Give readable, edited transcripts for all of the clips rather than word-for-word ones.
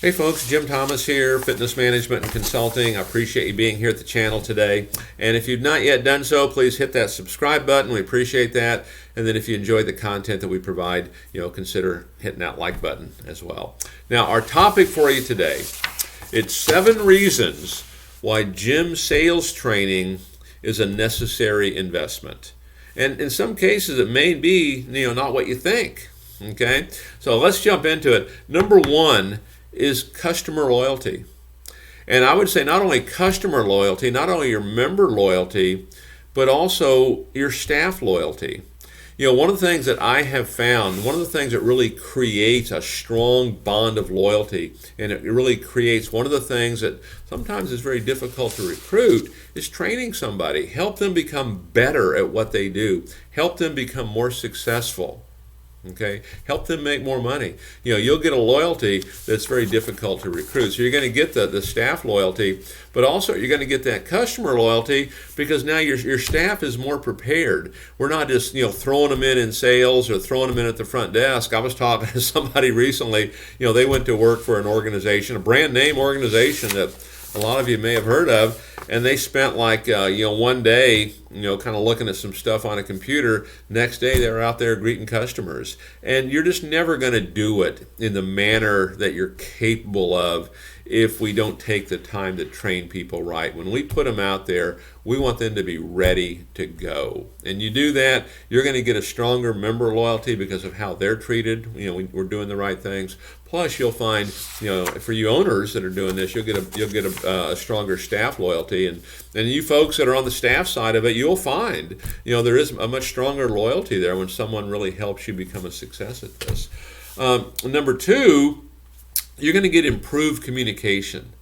Hey folks, Jim Thomas here, Fitness Management and Consulting. I appreciate you being here at the channel today. And if you've not yet done so, please hit that subscribe button. We appreciate that. And then if you enjoy the content that we provide, consider hitting that like button as well. Now, our topic for you today, it's 7 reasons why gym sales training is a necessary investment. And in some cases, it may be, not what you think. Okay? So let's jump into it. Number 1 is customer loyalty. And I would say not only customer loyalty, not only your member loyalty, but also your staff loyalty. One of the things that I have found, one of the things that really creates a strong bond of loyalty, and it really creates one of the things that sometimes is very difficult to recruit, is training somebody. Help them become better at what they do. Help them become more successful. Okay, help them make more money. You'll get a loyalty that's very difficult to recruit. So you're going to get the staff loyalty, but also you're going to get that customer loyalty because now your staff is more prepared. We're not just throwing them in sales or throwing them in at the front desk. I was talking to somebody recently. They went to work for an organization, a brand name organization that a lot of you may have heard of, and they spent one day kind of looking at some stuff on a computer. Next day they were out there greeting customers. And you're just never going to do it in the manner that you're capable of if we don't take the time to train people right. When we put them out there, we want them to be ready to go. And you do that, you're going to get a stronger member loyalty because of how they're treated. We're doing the right things. Plus, you'll find, for you owners that are doing this, you'll get a stronger staff loyalty, and you folks that are on the staff side of it, you'll find, there is a much stronger loyalty there when someone really helps you become a success at this. Number 2, you're going to get improved communication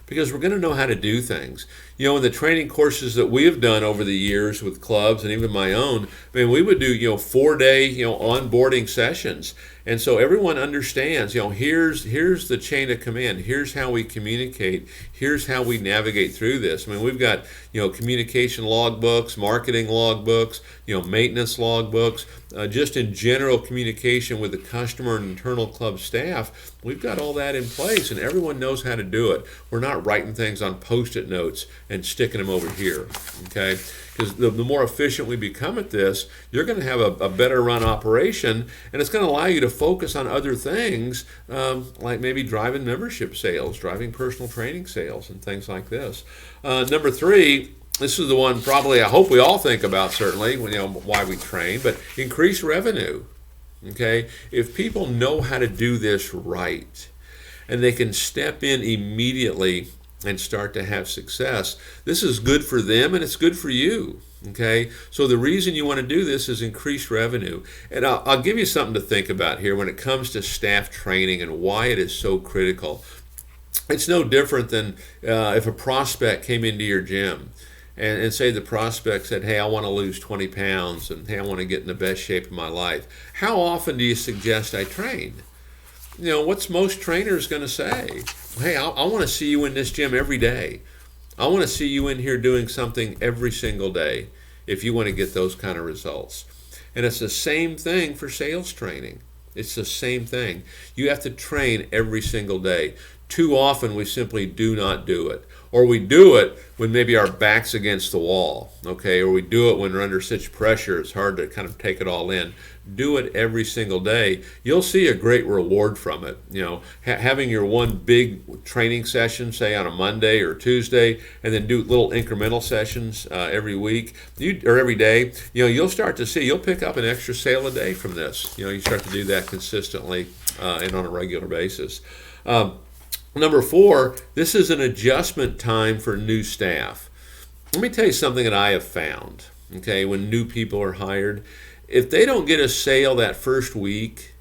because we're going to know how to do things. In the training courses that we have done over the years with clubs and even my own, we would do 4-day onboarding sessions. And so everyone understands, here's the chain of command. Here's how we communicate. Here's how we navigate through this. We've got, communication logbooks, marketing logbooks, maintenance logbooks, just in general communication with the customer and internal club staff. We've got all that in place, and everyone knows how to do it. We're not writing things on Post-it notes and sticking them over here, okay? Because the more efficient we become at this, you're going to have a better run operation, and it's going to allow you to focus on other things, like maybe driving membership sales, driving personal training sales, and things like this. Number 3, this is the one probably I hope we all think about, certainly, why we train, but increase revenue. Okay? If people know how to do this right, and they can step in immediately and start to have success, this is good for them and it's good for you. Okay, so the reason you want to do this is increase revenue. And I'll give you something to think about here when it comes to staff training and why it is so critical. It's no different than if a prospect came into your gym and say the prospect said, hey, I want to lose 20 pounds and hey, I want to get in the best shape of my life. How often do you suggest I train? What's most trainers going to say? Hey, I want to see you in this gym every day. I want to see you in here doing something every single day if you want to get those kind of results. And it's the same thing for sales training. It's the same thing. You have to train every single day. Too often we simply do not do it. Or we do it when maybe our back's against the wall, okay? Or we do it when we're under such pressure, it's hard to kind of take it all in. Do it every single day. You'll see a great reward from it. Having your one big training session, say on a Monday or Tuesday, and then do little incremental sessions every week or every day, you'll start to see, you'll pick up an extra sale a day from this. You start to do that consistently and on a regular basis. Number 4, this is an adjustment time for new staff. Let me tell you something that I have found, okay, when new people are hired. If they don't get a sale that first week,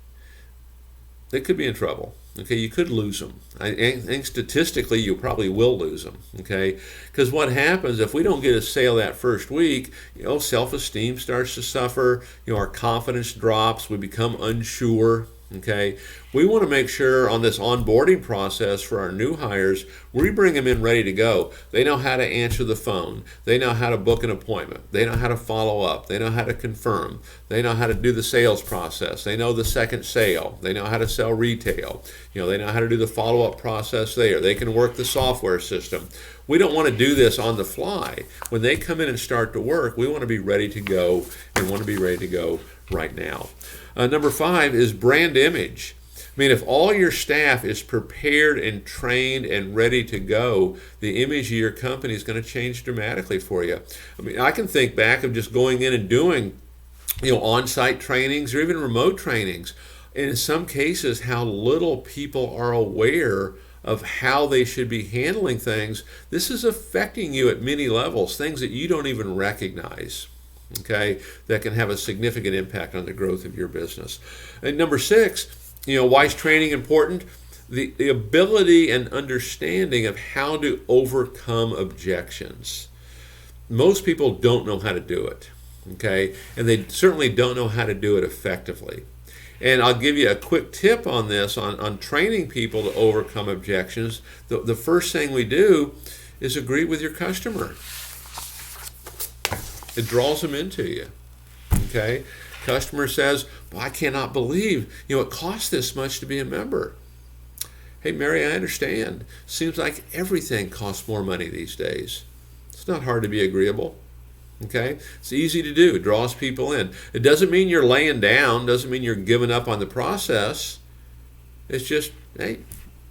they could be in trouble. Okay, you could lose them. I think statistically you probably will lose them. Okay, because what happens if we don't get a sale that first week? Self-esteem starts to suffer. Our confidence drops. We become unsure. Okay, we want to make sure on this onboarding process for our new hires, we bring them in ready to go. They know how to answer the phone. They know how to book an appointment. They know how to follow up. They know how to confirm. They know how to do the sales process. They know the second sale. They know how to sell retail. They know how to do the follow-up process there. They can work the software system. We don't want to do this on the fly. When they come in and start to work, we want to be ready to go and want to be ready to go right now. Number 5 is brand image. I mean, if all your staff is prepared and trained and ready to go, the image of your company is going to change dramatically for you. I mean, I can think back of just going in and doing, on-site trainings or even remote trainings. And in some cases, how little people are aware of how they should be handling things. This is affecting you at many levels, things that you don't even recognize. Okay, that can have a significant impact on the growth of your business. And number 6, why is training important? The ability and understanding of how to overcome objections. Most people don't know how to do it, okay, and they certainly don't know how to do it effectively. And I'll give you a quick tip on this, on training people to overcome objections. The first thing we do is agree with your customer. It draws them into you. Okay? Customer says, well, I cannot believe, it costs this much to be a member. Hey, Mary, I understand. Seems like everything costs more money these days. It's not hard to be agreeable. Okay? It's easy to do. It draws people in. It doesn't mean you're laying down, doesn't mean you're giving up on the process. It's just, hey,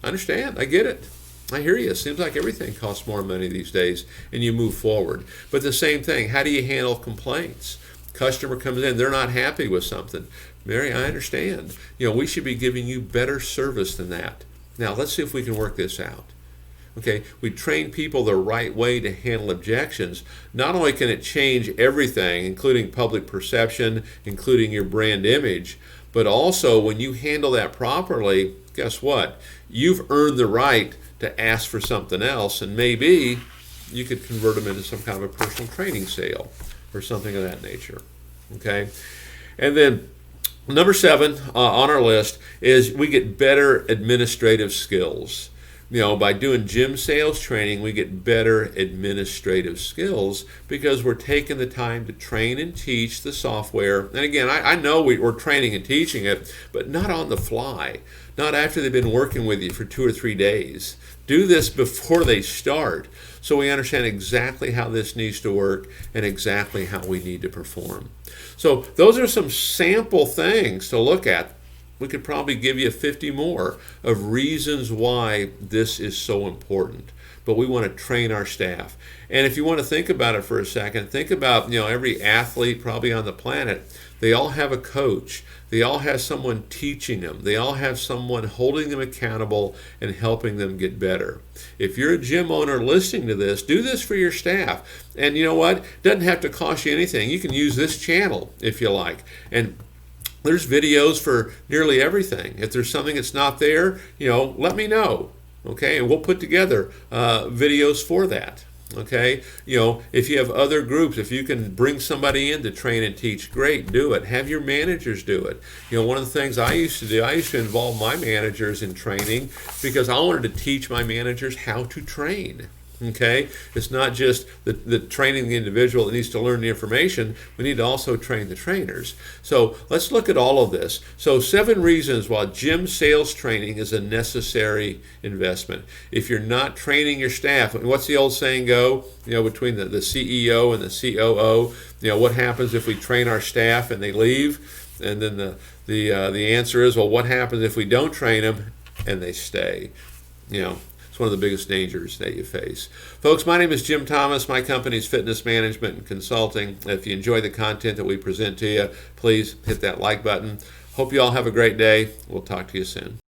I understand. I get it. I hear you. It seems like everything costs more money these days, and you move forward. But the same thing, how do you handle complaints? Customer comes in, they're not happy with something. Mary, I understand. We should be giving you better service than that. Now, let's see if we can work this out. Okay, we train people the right way to handle objections. Not only can it change everything, including public perception, including your brand image, but also when you handle that properly, guess what? You've earned the right to ask for something else, and maybe you could convert them into some kind of a personal training sale or something of that nature. Okay, and then number 7 on our list is we get better administrative skills. By doing gym sales training, we get better administrative skills because we're taking the time to train and teach the software. And again, I know we're training and teaching it, but not on the fly, not after they've been working with you for 2 or 3 days. Do this before they start so we understand exactly how this needs to work and exactly how we need to perform. So those are some sample things to look at. We could probably give you 50 more of reasons why this is so important. But we want to train our staff. And if you want to think about it for a second, think about, every athlete probably on the planet. They all have a coach. They all have someone teaching them. They all have someone holding them accountable and helping them get better. If you're a gym owner listening to this, do this for your staff. And you know what? It doesn't have to cost you anything. You can use this channel if you like. And there's videos for nearly everything. If there's something that's not there, let me know. Okay, and we'll put together videos for that. Okay, if you have other groups, if you can bring somebody in to train and teach, great, do it. Have your managers do it. One of the things I used to do, I used to involve my managers in training because I wanted to teach my managers how to train. Okay, it's not just the training the individual that needs to learn the information. We need to also train the trainers. So let's look at all of this. So 7 reasons why gym sales training is a necessary investment. If you're not training your staff, what's the old saying go? Between the CEO and the COO. What happens if we train our staff and they leave? And then the answer is, well, what happens if we don't train them and they stay? It's one of the biggest dangers that you face. Folks, my name is Jim Thomas. My company is Fitness Management and Consulting. If you enjoy the content that we present to you, please hit that like button. Hope you all have a great day. We'll talk to you soon.